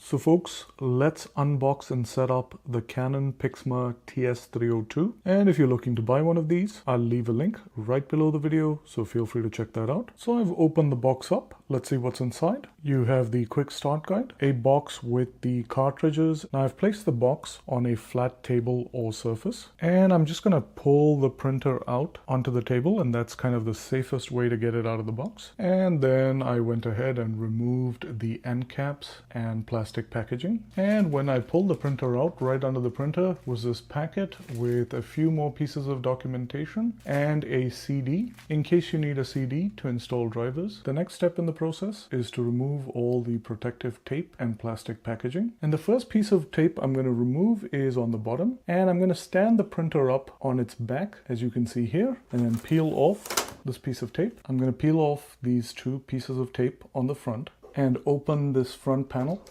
So folks, let's unbox and set up the Canon PIXMA TS302. And if you're looking to buy one of these, I'll leave a link right below the video, so feel free to check that out. So I've opened the box up. Let's see what's inside. You have the quick start guide, a box with the cartridges. Now I've placed the box on a flat table or surface, and I'm just gonna pull the printer out onto the table, and that's kind of the safest way to get it out of the box. And then I went ahead and removed the end caps and plastic packaging. And when I pulled the printer out, right under the printer was this packet with a few more pieces of documentation and a CD in case you need a CD to install drivers. The next step in the process is to remove all the protective tape and plastic packaging. And the first piece of tape I'm going to remove is on the bottom, and I'm going to stand the printer up on its back, as you can see here, and then peel off this piece of tape. I'm going to peel off these two pieces of tape on the front and open this front panel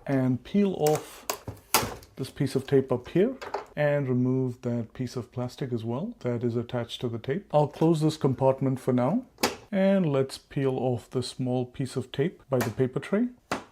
and peel off this piece of tape up here and remove that piece of plastic as well that is attached to the tape. I'll close this compartment for now, and let's peel off the small piece of tape by the paper tray.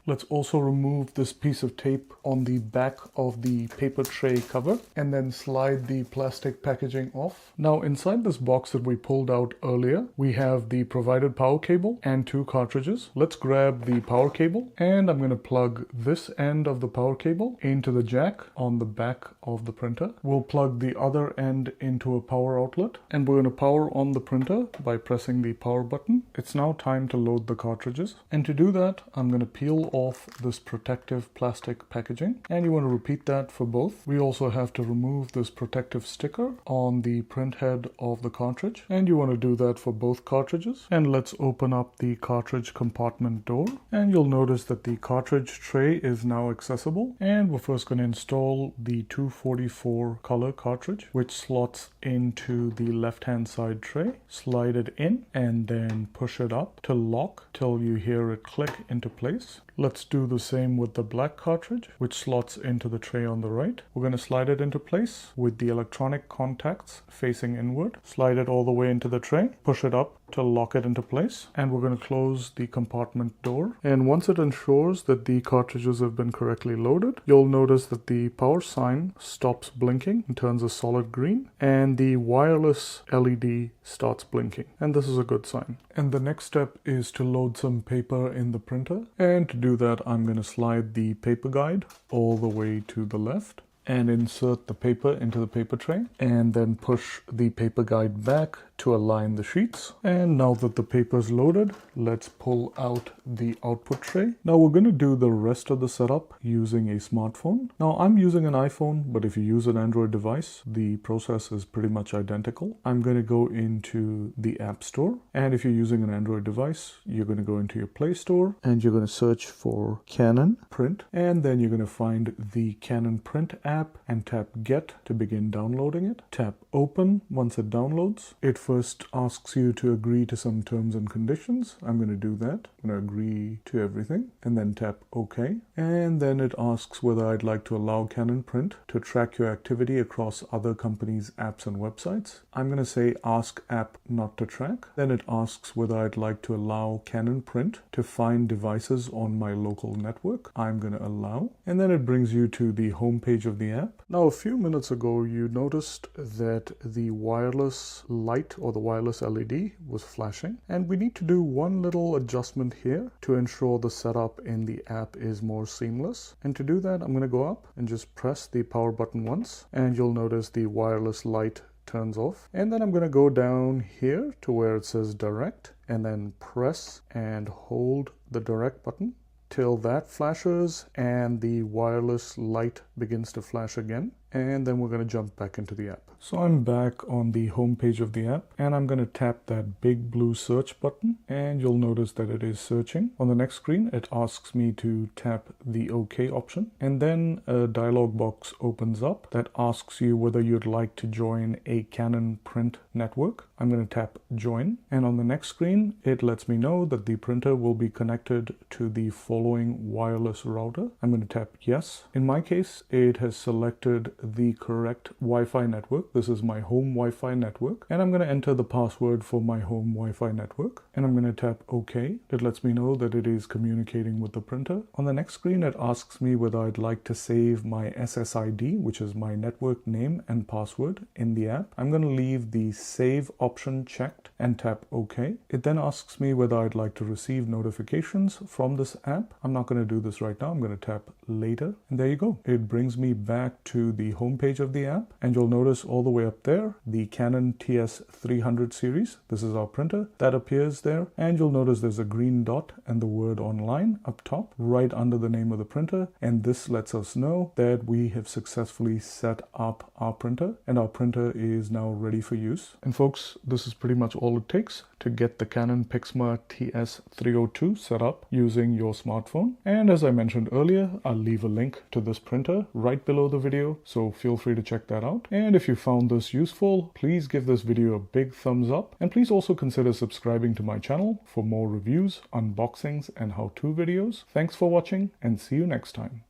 Let's also remove this piece of tape on the back of the paper tray cover and then slide the plastic packaging off. Now inside this box that we pulled out earlier, we have the provided power cable and two cartridges. Let's grab the power cable, and I'm going to plug this end of the power cable into the jack on the back of the printer. We'll plug the other end into a power outlet, and we're going to power on the printer by pressing the power button. It's now time to load the cartridges, and to do that I'm going to peel off this protective plastic packaging, and you want to repeat that for both. We also have to remove this protective sticker on the print head of the cartridge, and you want to do that for both cartridges. And let's open up the cartridge compartment door, and you'll notice that the cartridge tray is now accessible. And we're first going to install the 244 color cartridge, which slots into the left hand side tray. Slide it in and then push it up to lock till you hear it click into place. Let's do the same with the black cartridge, which slots into the tray on the right. We're going to slide it into place with the electronic contacts facing inward. Slide it all the way into the tray, push it up to lock it into place, and we're going to close the compartment door. And once it ensures that the cartridges have been correctly loaded, you'll notice that the power sign stops blinking and turns a solid green, and the wireless LED starts blinking, and this is a good sign. And the next step is to load some paper in the printer, and to do that I'm going to slide the paper guide all the way to the left and insert the paper into the paper tray, and then push the paper guide back to align the sheets. And now that the paper is loaded, let's pull out the output tray. Now we're going to do the rest of the setup using a smartphone. Now I'm using an iPhone, but if you use an Android device, the process is pretty much identical. I'm going to go into the App Store, and if you're using an Android device, you're going to go into your Play Store and you're going to search for Canon Print, and then you're going to find the Canon Print app and tap Get to begin downloading it. Tap Open once it downloads. It first asks you to agree to some terms and conditions. I'm going to do that. I'm going to agree to everything and then tap OK. And then it asks whether I'd like to allow Canon Print to track your activity across other companies' apps and websites. I'm going to say Ask App Not to Track. Then it asks whether I'd like to allow Canon Print to find devices on my local network. I'm going to allow. And then it brings you to the home page of the app. Now a few minutes ago you noticed that the wireless light or the wireless LED was flashing, and we need to do one little adjustment here to ensure the setup in the app is more seamless. And to do that I'm going to go up and just press the power button once, and you'll notice the wireless light turns off. And then I'm going to go down here to where it says direct, and then press and hold the direct button till that flashes and the wireless light begins to flash again. And then we're going to jump back into the app. So I'm back on the home page of the app, and I'm going to tap that big blue search button, and you'll notice that it is searching. On the next screen it asks me to tap the OK option, and then a dialog box opens up that asks you whether you'd like to join a Canon Print network. I'm going to tap Join, and on the next screen it lets me know that the printer will be connected to the following wireless router. I'm going to tap Yes. In my case it has selected the correct Wi-Fi network. This is my home Wi-Fi network, and I'm going to enter the password for my home Wi-Fi network, and I'm going to tap OK. It lets me know that it is communicating with the printer. On the next screen, it asks me whether I'd like to save my SSID, which is my network name and password, in the app. I'm going to leave the save option checked and tap OK. It then asks me whether I'd like to receive notifications from this app. I'm not going to do this right now. I'm going to tap later, and there you go. It brings me back to the home page of the app, and you'll notice all the way up there the Canon TS300 series. This is our printer that appears there, and you'll notice there's a green dot and the word online up top right under the name of the printer, and this lets us know that we have successfully set up our printer and our printer is now ready for use. And folks, this is pretty much all it takes to get the Canon PIXMA TS302 set up using your smartphone. And as I mentioned earlier, I'll leave a link to this printer right below the video, so feel free to check that out. And if you found this useful, please give this video a big thumbs up, and please also consider subscribing to my channel for more reviews, unboxings, and how-to videos. Thanks for watching, and see you next time.